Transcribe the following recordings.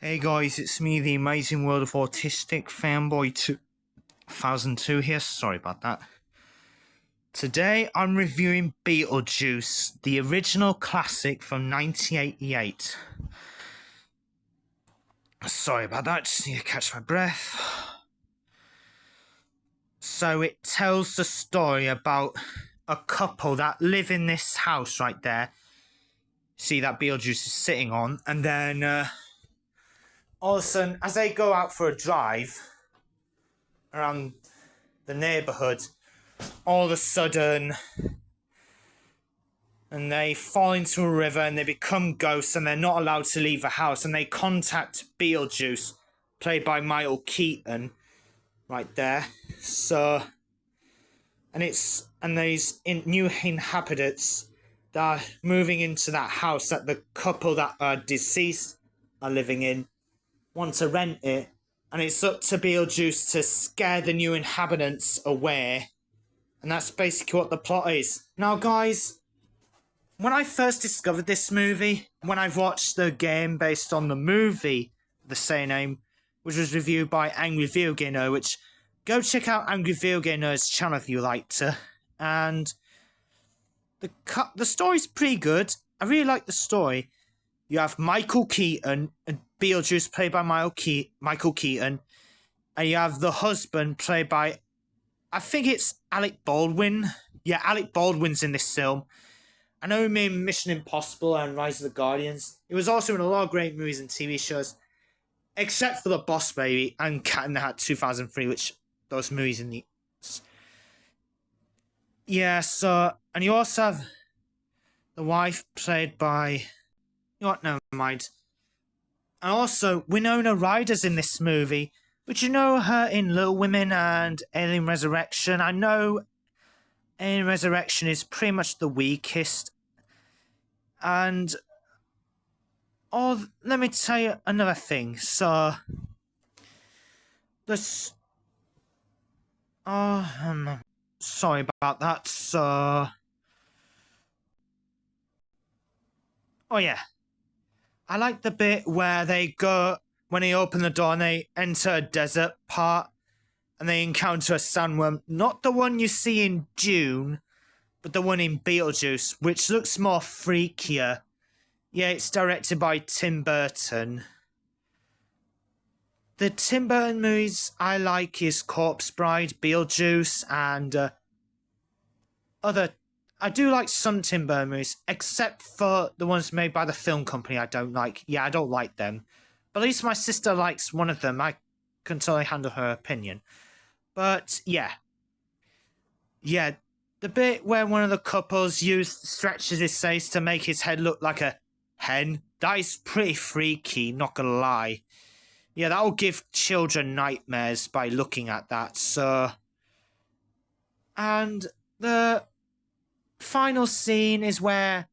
Hey guys, it's me, the Amazing World of Autistic Fanboy 2002 here. Sorry about that. Today I'm reviewing Beetlejuice, the original classic from 1988. Sorry about that, just need to catch my breath. So it tells the story about a couple that live in this house right there. See that Beetlejuice is sitting on, and then all of a sudden, as they go out for a drive around the neighbourhood, all of a sudden, and they fall into a river and they become ghosts and they're not allowed to leave the house, and they contact Beetlejuice, played by Michael Keaton, right there. So, and these new inhabitants that are moving into that house that the couple that are deceased are living in want to rent it, and it's up to Beetlejuice to scare the new inhabitants away, and that's basically what the plot is. Now guys, when I first discovered this movie, when I watched the game based on the movie the same name, which was reviewed by Angry Video Gamer, which go check out Angry Video Gamer's channel if you like to, and the story's pretty good. I really like the story. You have Michael Keaton, Beetlejuice played by Michael Keaton, and you have the husband played by, I think it's Alec Baldwin. Yeah, Alec Baldwin's in this film. I know him in Mission Impossible and Rise of the Guardians. He was also in a lot of great movies and TV shows, except for The Boss Baby and Cat in the Hat 2003, which those movies in the... Yeah, so, and you also have the wife played by... You know what, never mind. And also, Winona Ryder's in this movie. But you know her in Little Women and Alien Resurrection. I know Alien Resurrection is pretty much the weakest. And... oh, let me tell you another thing. So... this... oh, sorry about that. So... oh, yeah. I like the bit where they go, when they open the door and they enter a desert part and they encounter a sandworm. Not the one you see in Dune, but the one in Beetlejuice, which looks more freakier. Yeah, it's directed by Tim Burton. The Tim Burton movies I like is Corpse Bride, Beetlejuice, and other... I do like some Tim Burton movies, except for the ones made by the film company I don't like. Yeah, I don't like them. But at least my sister likes one of them. I can totally handle her opinion. But, yeah. Yeah, the bit where one of the couples stretches his face to make his head look like a hen, that is pretty freaky, not gonna lie. Yeah, that'll give children nightmares by looking at that, so... and the final scene is where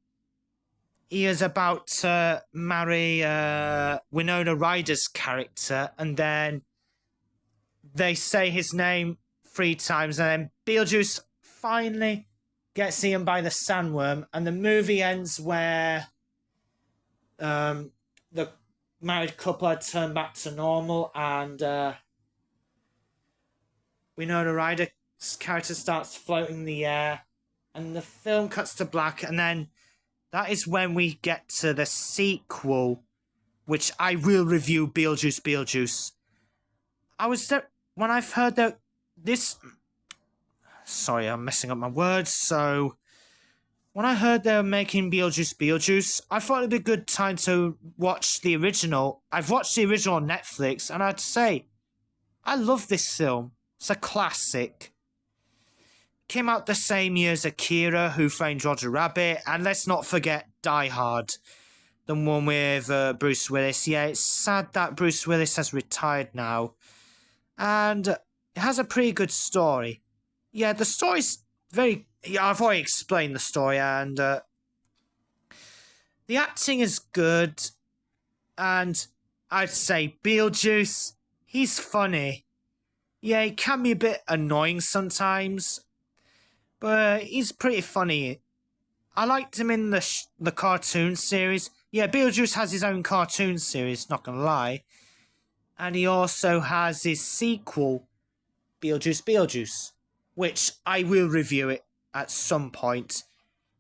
he is about to marry Winona Ryder's character, and then they say his name 3 times, and then Beetlejuice finally gets eaten by the sandworm, and the movie ends where the married couple had turned back to normal, and Winona Ryder's character starts floating in the air, and the film cuts to black, and then that is when we get to the sequel, which I will review, Beetlejuice. I was there when I've heard that this... sorry, I'm messing up my words. So, when I heard they were making Beetlejuice, I thought it'd be a good time to watch the original. I've watched the original on Netflix, and I'd say, I love this film. It's a classic. Came out the same year as Akira, Who Framed Roger Rabbit, and let's not forget Die Hard, the one with Bruce Willis. Yeah, it's sad that Bruce Willis has retired now, and it has a pretty good story. Yeah, the story's very... yeah, I've already explained the story, and the acting is good, and I'd say Beetlejuice, he's funny. Yeah, he can be a bit annoying sometimes, but he's pretty funny. I liked him in the cartoon series. Yeah, Beetlejuice has his own cartoon series, not gonna lie. And he also has his sequel, Beetlejuice, which I will review it at some point.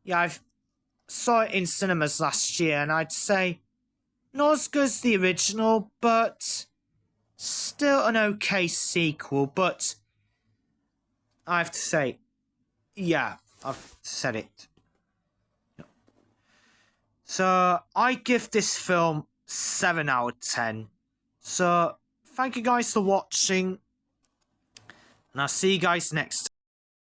Yeah, I've saw it in cinemas last year, and I'd say not as good as the original, but still an okay sequel. But I have to say, yeah, I've said it. So I give this film 7 out of 10. So thank you guys for watching, and I'll see you guys next time.